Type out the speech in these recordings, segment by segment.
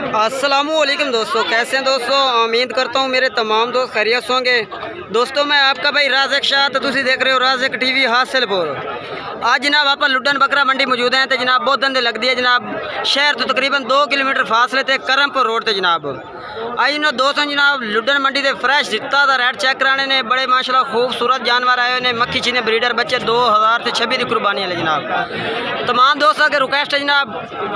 अस्सलामुअलैकुम दोस्तों, कैसे हैं दोस्तों। उम्मीद करता हूँ मेरे तमाम दोस्त खैरियत से होंगे। दोस्तों मैं आपका भाई राज़िक शाह, तो तुम देख रहे हो राज़िक टीवी हासिलपुर। आज जनाब आप लुड्डन बकरा मंडी मौजूद हैं। तो जनाब बहुत धंधे लग दिए जनाब, शहर तो तकरीबन 2 किलोमीटर फासले थे करमपुर रोड से जनाब। आज इन्होंने दोस्तों जनाब लुड्डन मंडी से फ्रैश जिता था रेट चेक कराने ने। बड़े माशाल्लाह खूबसूरत जानवर आए ने, मक्खी चीने ब्रीडर बच्चे 2026 की कुर्बानी है जनाब। तमाम दोस्तों के रिक्वेस्ट है जनाब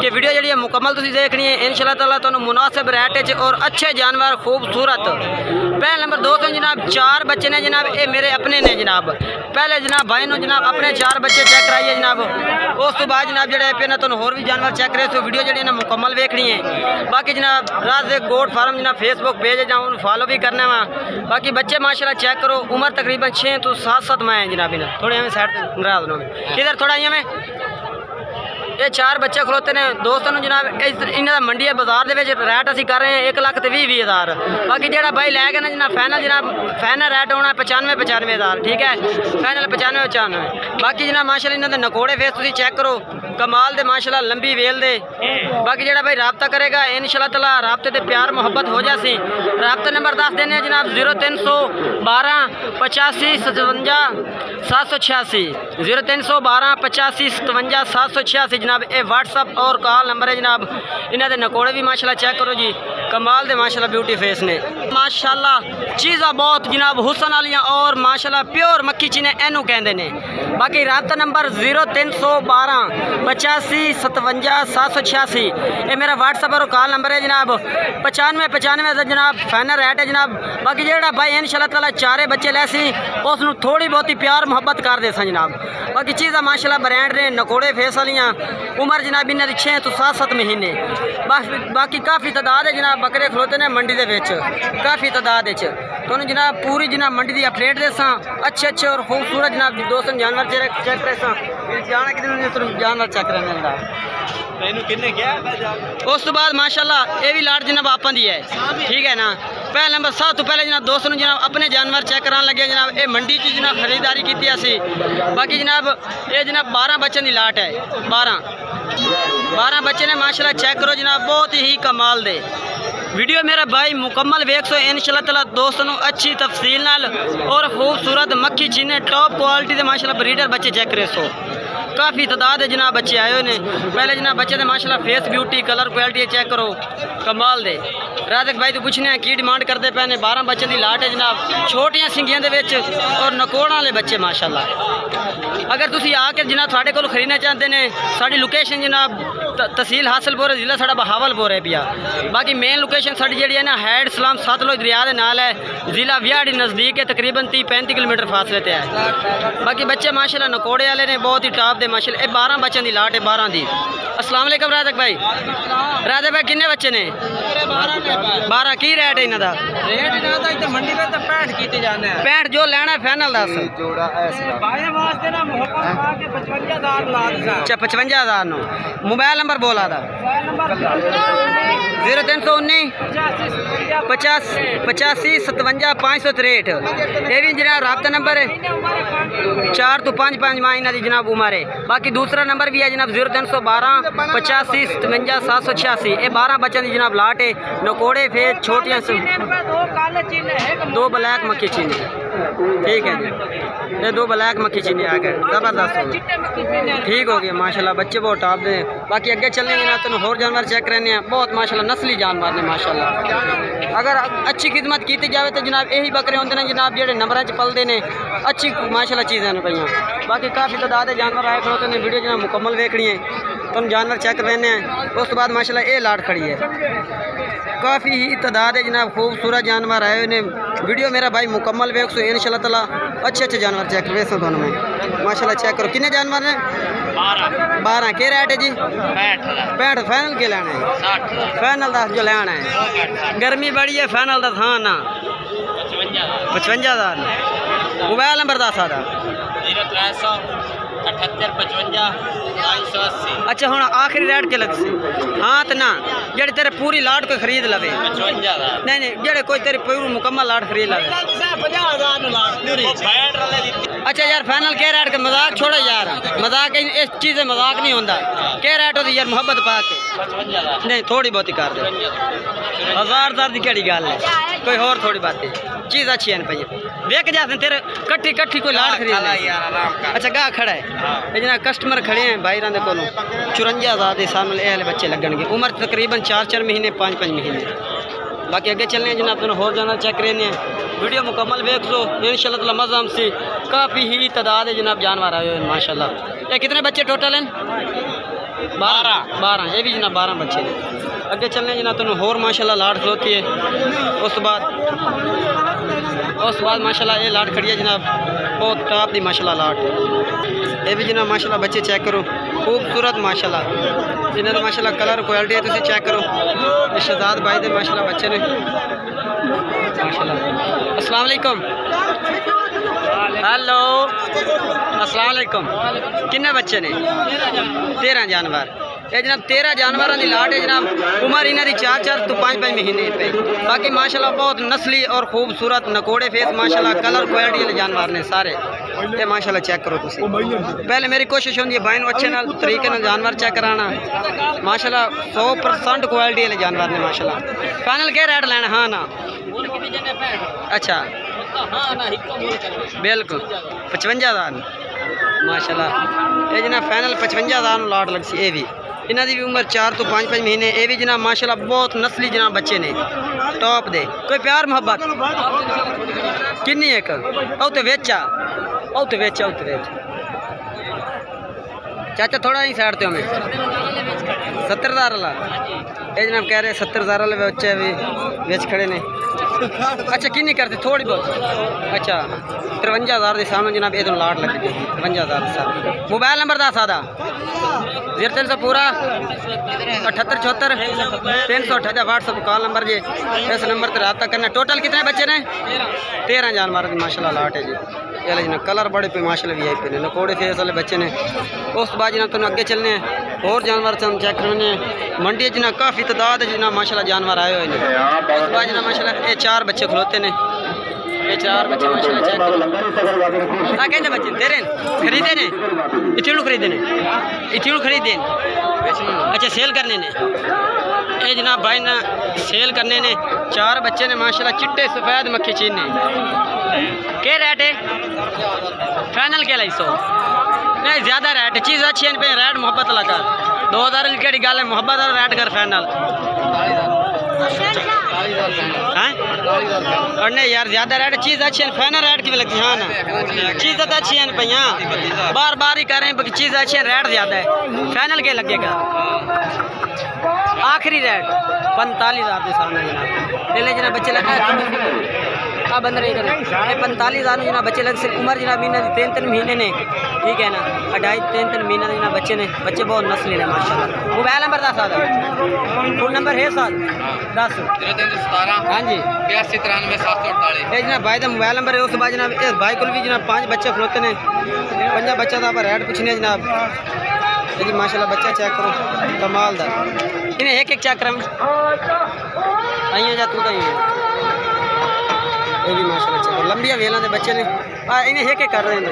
कि वीडियो जी मुकम्मल तुम देखनी है इंशाल्लाह ताला। तो मुनासिब रेट और अच्छे जानवर खूबसूरत। पहले नंबर दोस्तों जनाब 4 बच्चे ने जनाब, ये मेरे अपने ने जनाब। पहले जनाब भाई ने जनाब अपने 4 बच्चे चेक कराइए जनाब। उस तो बाद जनाब जो पे ना तो होर भी जानवर चेक करे, तो वीडियो जी ना मुकम्मल देखनी है। बाकी जनाब राज़िक गोट फार्म जनाब फेसबुक पेज है जनाब, उन्हें फॉलो भी करना वा। बाकी बच्चे माशाल्लाह चेक करो, उम्र तकरीबन 6 तो 7 माह है जनाब। इन्हें थोड़े हमें साइड नाराज हो किधर थोड़ा हमें ये 4 बच्चे खलोते ने दोस्तों जनाब। इन्होंने मंडी बाजार के रेट असी कर रहे हैं 1,20,000। बाकी जो भाई लै गए ना जनाब फाइनल रेट होना 95,000 ठीक है, फाइनल 95,000। बाकी जनाब माशाल्लाह इन्होंने नकोड़े फेस तुम चेक करो, कमाल दे माशाल्लाह लंबी वेल दे। बाकी जो भाई रबता करेगा इंशाल्लाह ताला रबते से प्यार मुहब्बत हो जासी। रबता नंबर 10 देने जनाब 0312 85 57 786 0312 85 57 786 जनाब। ये व्हाट्सअप और कॉल नंबर है जनाब। इन्होंने नकोड़े भी माशाल्लाह चेक करो जी, कमाल दे माशाल्लाह ब्यूटी फेस ने माशाल्लाह। चीज़ा बहुत जनाब हुसन वालियाँ और माशाल्लाह प्योर मक्खी चीने एनू कहते ने। बाकी रबता नंबर 0312 85 57 786 ये मेरा व्हाट्सअप और कॉल नंबर है जनाब। 95 जनाब फाइनल रेट है जनाब। बाकी जो भाई इंशाल्लाह ताला 4 बच्चे लैसी उसनू थोड़ी बहुत ही प्यार मुहब्बत कर दे जनाब। बाकी चीज़ा माशाल्लाह ब्रांड ने नकोड़े फेस वालियाँ। उम्र जनाब इन्हें 6 तो 7 महीने। बाकी काफ़ी तादाद है जनाब बकरे खलोते ने मंडी के काफ़ी तादाद तो जनाब पूरी जनाब मंडी की अपडेट देसा। अच्छे और खूबसूरत जनाब दोस्तों जानवर चेक करे जाना कि जानवर चेक करने जनाब। उस तो बाद माशाल्लाह ये भी लाट जनाब आपा दी है ठीक है ना। पहले नंबर सब तो पहले जनाब दोस्तों जनाब अपने जानवर चेक कराने लगे जनाब। ये मंडी च जनाब खरीदारी की असी। बाकी जनाब ये जनाब 12 बच्चों की लाट है। 12 बच्चे ने माशाल्लाह चेक करो जनाब, बहुत ही कमाल दे। वीडियो मेरा भाई मुकम्मल वेख सो इंशाल्लाह ताला दोस्तों अच्छी तफसील नाल और खूबसूरत मक्खी चीने टॉप क्वालिटी के माशाल्लाह ब्रीडर बच्चे चेक करे सो। काफ़ी तादाद है जनाब बच्चे आए हुए ने। पहले जनाब बच्चे ने माशाल्लाह face beauty colour quality check करो, कमाल दे। राज़िक भाई तो पूछने की डिमांड करते पे ने। 12 बच्चों की लाट है जनाब, छोटियां सिंगियां दे विच और नकोड़ा वाले बच्चे माशाल्लाह। अगर तुम आके जनाब थोड़े को खरीदना चाहते हैं, साड़ी लोकेशन जनाब तहसील हासिलपुर जिला साड़ा बहावलपुर है पिया। बाकी मेन लोकेशन साड़ी जी है ना हैड सलाम सतलुज दरिया के नाल है, जिला विहाड़ी नज़दीक है, तकरीबन 30-35 किलोमीटर फासले पे है। बाकी बच्चे माशाल्लाह नकोड़े वाले ने, बहुत ही टॉप दे माशाल्लाह। 12 बच्चों की लाट है 12 दी। अस्सलाम वालेकुम राज़िक भाई। राज़िक भाई किन्ने बच्चे ने? 12 की रेट है इन्हों? रेट मंडी में 65 की जाने 65 जो लेना फाइनल दस जोड़ा वास्ते ना 55,000 नो। मोबाइल नंबर बोला था 0319 85 57 563। ये भी जनाब रबता नंबर है 4 तो 5 माह इन्हों की जनाब उम्र है। बाकी दूसरा नंबर भी है जनाब 0312 85 57 786। ये 12 बच्चों की जनाब लाट है। नकोड़े फेस छोटियाँ 2 ब्लैक मक्खी चीनी ठीक है जी। ये 2 ब्लैक मक्खी चीनी आ गए, ज़बरदस्त हो गए, ठीक हो गया माशाल्लाह। बच्चे बहुत टॉप दे। बाकी अगे चलेंगे ना तो होर जानवर चेक करने हैं, बहुत माशाल्लाह नस्ली जानवर ने माशाल्लाह। अगर अच्छी खिदमत की जाए तो जनाब यही बकरे होंगे ने जनाब जो नंबर पलते हैं, अच्छी माशाल्लाह चीज़ें पे। बाकी काफ़ी तादाद है जानवर आए खड़ोते हैं। वीडियो जनाब मुकम्मल देखनी है, तुम जानवर चेक करने हैं। उस तो बाद माशाल्लाह ये लाट खड़ी है, काफ़ी ही तादाद है जनाब, खूबसूरत जानवर आए ने। वीडियो मेरा भाई मुकम्मल वेख सो इंशाल्लाह ताला अच्छे जानवर चेक कर सो दोनों में माशाल्लाह। चेक करो कितने जानवर ने? 12 के रेट है जी? 65 फाइनल के लेना है? फाइनल 10 जो लेना है। गर्मी बड़ी है फाइनल 10 हाँ ना 55,000। मोबाइल नंबर 10 आता 73 55 580। अच्छा हूँ आखिरी रेट के लग सी हाँ तो ना जेड़े तेरे पूरी लाट कोई खरीद लवे नहीं नहीं जेड़े कोई तेरी पूरी मुकम्मल लाट खरीद लवे। अच्छा यार फाइनल क्या रेट का मजाक छोड़ो यार, मजाक इस चीज़ से मजाक नहीं होता। क्या रेट होती यार मोहब्बत पा के नहीं थोड़ी बहुत ही कर दे 1000 की केड़ी गल है कोई और थोड़ी बात है चीज़ अच्छी है भैया देख जाते तेरे कट्ठी कट्ठी कोई लाट खरीद। अच्छा गाह खड़ा है जना कस्टमर खड़े हैं भाई रंदे को 54,000 के सामने ये बच्चे लगन उम्र तकरीबन 4 महीने 5 महीने। बाकी अगे चलने हैं जनाब तुम होर जाना चेक करने वीडियो मुकम्मल वेख लो इंशाल्लाह मज़ा हमसे काफ़ी ही तादाद है जनाब जानवर आए हुए माशाल्लाह। ये कितने बच्चे टोटल हैं 12 ये भी जनाब 12 बच्चे हैं। अगे चलने जनाब तुम होर माशाल्लाह लाट खलोती है उस बाद माशाल्लाह ये लाट खड़ी है जनाब बहुत टॉप दी माशाल्लाह लाट ये भी जनाब माशाल्लाह बच्चे चेक करो खूबसूरत माशाल्लाह जिन्हें माशाल्लाह कलर क्वालिटी है तुम चेक करो शहजाद भाई दे माशाल्लाह बच्चे ने माशाल्लाह। अस्सलाम वालेकुम हेलो अस्सलाम वालेकुम किन्ने बच्चे ने 13 जानवर ये जनाब 13 जानवरों की लाट है जनाब उम्र इन्हों की 4 तो 5 महीने पे। बाकी माशाल्लाह बहुत नस्ली और खूबसूरत नकोड़े फेस माशाल्लाह कलर क्वालिटी वाले जानवर ने सारे ये माशाल्लाह चेक करो तुम। पहले मेरी कोशिश होती है भाई अच्छे तरीके जानवर चेक कराना माशाल्लाह 100% क्वालिटी वाले जानवर ने माशाल्लाह। फाइनल क्या रेट लेना हाँ ना अच्छा बिल्कुल 55,000 माशाल्लाह ये जनाब फाइनल 55,000 लाट लग सी। ये भी इन्हों की भी उम्र 4 तो 5 महीने। ये भी जनाब माशाल्लाह बहुत नस्ली जनाब बच्चे ने टॉप दे। कोई प्यार मोहब्बत किन्नी एक औते वेचा चाचा थोड़ा ही साइड ते हमें 70,000 वाला ये जनाब कह रहे 70,000 वाले बच्चे भी बेच खड़े ने। अच्छा किन्नी करते थोड़ी बहुत अच्छा 53,000 के सामने जनाब ये तो लाट लग गई 53,000 सामने। मोबाइल नंबर दस सादा 0300 पूरा 7874 378 व्हाट्सअप कॉल नंबर जी इस नंबर पर रब्ता करना। टोटल कितने बच्चे ने 13 जानवर की माशाल्लाह लाट है जी। चले जना कलर बड़े पे माशाल्लाह VIP ने नकोड़े फेस वाले बच्चे ने। उस बाद जना तुम अगे चलने और जानवर तुम चेक करने मंडी जना काफ़ी तादाद है जना माशाल्लाह जानवर आए हुए हैं। उस बाद जना माशाल्लाह ये 4 बच्चे खलोते ने ये 4 बच्चे माशाल्लाह चेक करो कहते बच्चे तेरे खरीदे ने इतने खरीदे ने अच्छा सेल करने ने ये जनाब भाई ने सेल करने ने 4 बच्चे ने माशाल्लाह चिट्टे सफ़ेद मक्खी चीन ने। क्या रेट है फाइनल क्या 100 नहीं ज़्यादा रेट है चीज़ अच्छी है पे रेट मोहब्बत लगा 2000 की कड़ी गल है मोहब्बत रेट कर फाइनल और नहीं यार ज़्यादा रेट चीज़ अच्छी है फाइनल रेट की भी लगती है हाँ ना चीज़ तो अच्छी है पे यहाँ बार ही कर रहे हैं चीज़ अच्छी है रेट ज़्यादा है फाइनल क्या लगेगा आखिरी रेट 45,000 के सामने जनाब ले जनाब बच्चे लगा बंद नहीं करें 45,000 जनाब बच्चे लग सिर्फ उम्र जनाब इन्होंने 3 महीने ने ठीक है ना 2.5-3 महीने जनाब बच्चे ने बच्चे बहुत नस्ली ने माशाल्लाह। मोबाइल नंबर 10 सादा फुल नंबर है 7 10 हाँ जी 8293 ये जनाब भाई का मोबाइल नंबर है। उस बाद जनाब इस भाई को भी जनाब 5 बच्चे खलोते ने 5 बच्चा का रेट पूछने जनाब जी माशाल्लाह बच्चा चेक करो कमाल दा इन्हें एक चेक करा जा तू कहीं ये भी माशाल्लाह चेक करो लंबिया वेलों के बच्चे ने इन्हें एक कर रहे हैं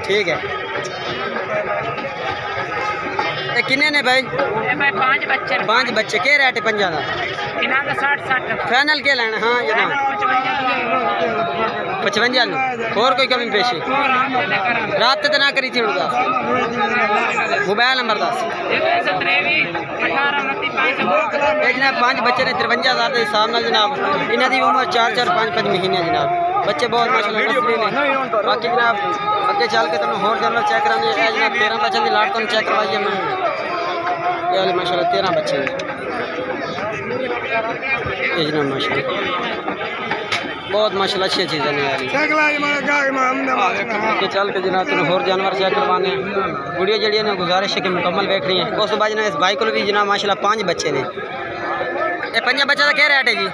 ठीक है। ये किन्ने ने भाई 5 बच्चे क्या रेट है 50 का फाइनल क्या लेना हाँ जनाब 55 और कोई कमी पेशी रात तो ना करी थी उनका मोबाइल नंबर 10 जनाब 5 बच्चे ने 53,000 के हिसाब न जनाब इन्हों की उम्र 4-5 महीने जनाब बच्चे बहुत माशाल्लाह नस्ली ने। बाकी जनाब अगे चल के तुम होर जानवर चेक कराने जनाब 13 बच्चों की लाट तुम चेक करवाइए मैं ये वाले माशाल्लाह 13 बच्चे ये जनाब माशाल्लाह बहुत माशाल्लाह अच्छी चीज़ें ने यार चल के जनाब तुम होर जानवर चेक करवाने वीडियो जी ने गुजारिश है कि मुकम्मल देख रही है। उस बाद जनाब इस भाई को भी जनाब माशाल्लाह 5 बच्चे ने ये पंजा बच्चा का क्या रेट है जी?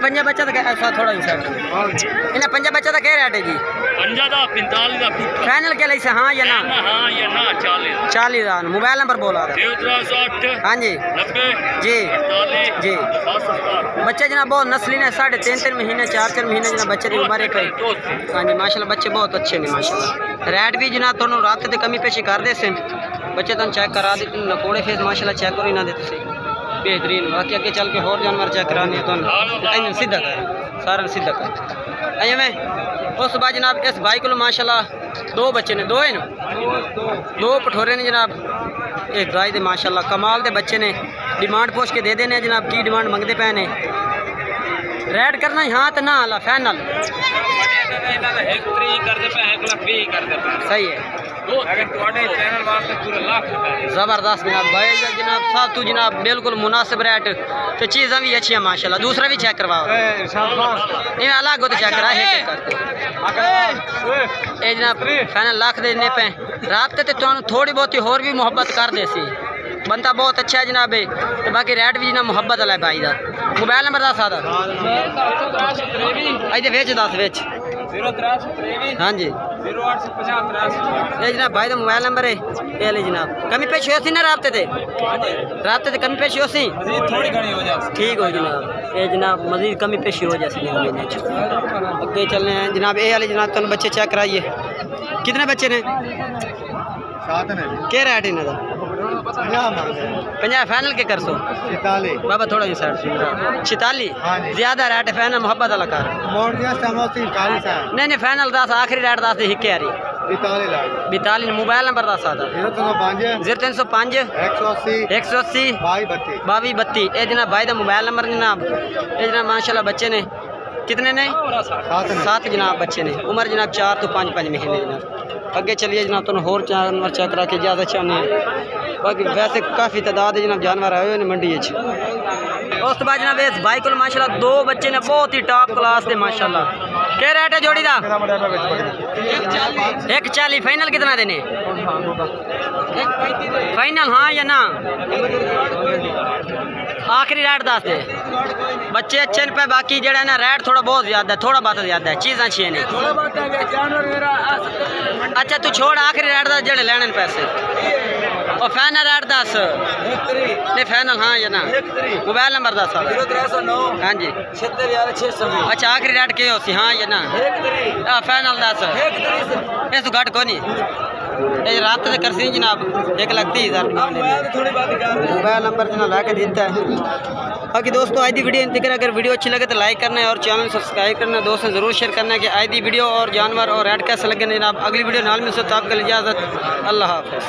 पंजा बच्चा का थोड़ा ही सर इन्हें पंजा बच्चा का क्या रेट है जी? 45 फाइनल क्या लई से हाँ या ना? 40,000। मोबाइल नंबर बोला था। हाँ जी 90 जी 48 जी। बच्चे जनाब बहुत नस्ली ने 3.5 महीने 4 महीने जनाब बच्चे की उम्र है। हाँ जी माशाल्लाह बच्चे बहुत अच्छे ने माशाल्लाह। रेट भी जनाब थोड़ा रात से कमी पेशी कर दे से बच्चे तुम चेक करा देते नकोड़े फेस माशाल्लाह चेक करो ना देते बेहतरीन। बाकी अगे चल के होर जानवर चेक कराने तो सीधा कर सारा सीधा कर अये में। उस बाद जनाब इस भाई को माशाल्लाह 2 बच्चे ने 2 है ना 2 पठोरे ने जनाब एक गाय दे माशाल्लाह कमाल दे बच्चे ने। डिमांड पूछ के दे देने जनाब की डिमांड मंगते पे ने रेट करना ही हाँ तो ना आला फाइनल सही है जबरदस्त जनाब भाई जनाब साहब तू जनाब बिल्कुल मुनासिब रेट तो चीज़ें भी अच्छी है माशाल्लाह। दूसरा भी चेक करवाओ अलग हो तो चेक करा ये जनाब फाइनल लाख देने पे राब्ते तो थोड़ी बहुत ही होर भी मुहब्बत कर दे सी बंदा बहुत अच्छा है जनाब तो बाकी रेट भी जनाब मुहब्बत वाला है भाई का। मोबाइल नंबर दस आदा अजे बेच 10 बेच हाँ जी ये जनाब भाई का मोबाइल नंबर है ये ले जनाब। कमी पेशी हो सी ना राब्ते ते कमी पेशी हो सी ठीक हो जनाब ये जनाब मजीद कमी पेशी हो जाती है। अगे चलने हैं जनाब ये वाले जनाब तुम बच्चे चेक कराइए कितने बच्चे ने क्या रेट इन्हें 50 फाइनल के कर सो बाबा थोड़ा ही साइड 46 ज्यादा रेट फाइनल मोहब्बत वाला कर नहीं फाइनल 10 आखिरी रेट 10 हिक्के आ रही 42। मोबाइल नंबर 10 आता 0305 180 22 32 ये जनाब भाई का मोबाइल नंबर जनाब। ये जनाब माशाल्लाह बच्चे ने कितने ने 7 जनाब बच्चे ने उम्र जनाब 4 तो 5 महीने जनाब। अगे चलिए जनाब तुम होर जानवर चेक करा के ज़्यादा चाहते हैं बाकी वैसे काफ़ी तादाद है जनाब जानवर आए हुए मंडी उस तो बाद जनाब इस भाई को माशाल्लाह 2 बच्चे ने बहुत ही टॉप क्लास के माशाल्लाह। क्या रेट है जोड़ी का? 140। फाइनल कितना देने फाइनल हाँ या ना? आखिरी रेट 10 दे बच्चे अच्छे पे बाकी जड़ा ना रेट थोड़ा बहुत ज़्यादा है थोड़ा बहुत ज़्यादा है चीज़ अच्छी है नहीं। अच्छा तू छोड़ आखिरी रेट 10 जड़े लेने पैसे और फाइनल रेट 10 नहीं फाइनल हाँ या ना? मोबाइल नंबर 10 हाँ जी 76 अच्छा आखिरी रेट के हो सी हाँ या ना? फाइनल 10 ये तो घट को नहीं ये रात से कर सी जनाब 1,30,000 मोबाइल नंबर जनाब ला के देता है। बाकी दोस्तों आज दी वीडियो इंतजार अगर वीडियो अच्छी लगे तो लाइक करना है और चैनल सब्सक्राइब करना दोस्तों ज़रूर शेयर करना है कि आज दी वीडियो और जानवर और रेट कैसे लगे जनाब। अगली वीडियो नाल में से तो आपके लिए इजाज़त अल्लाह हाफ़िज़।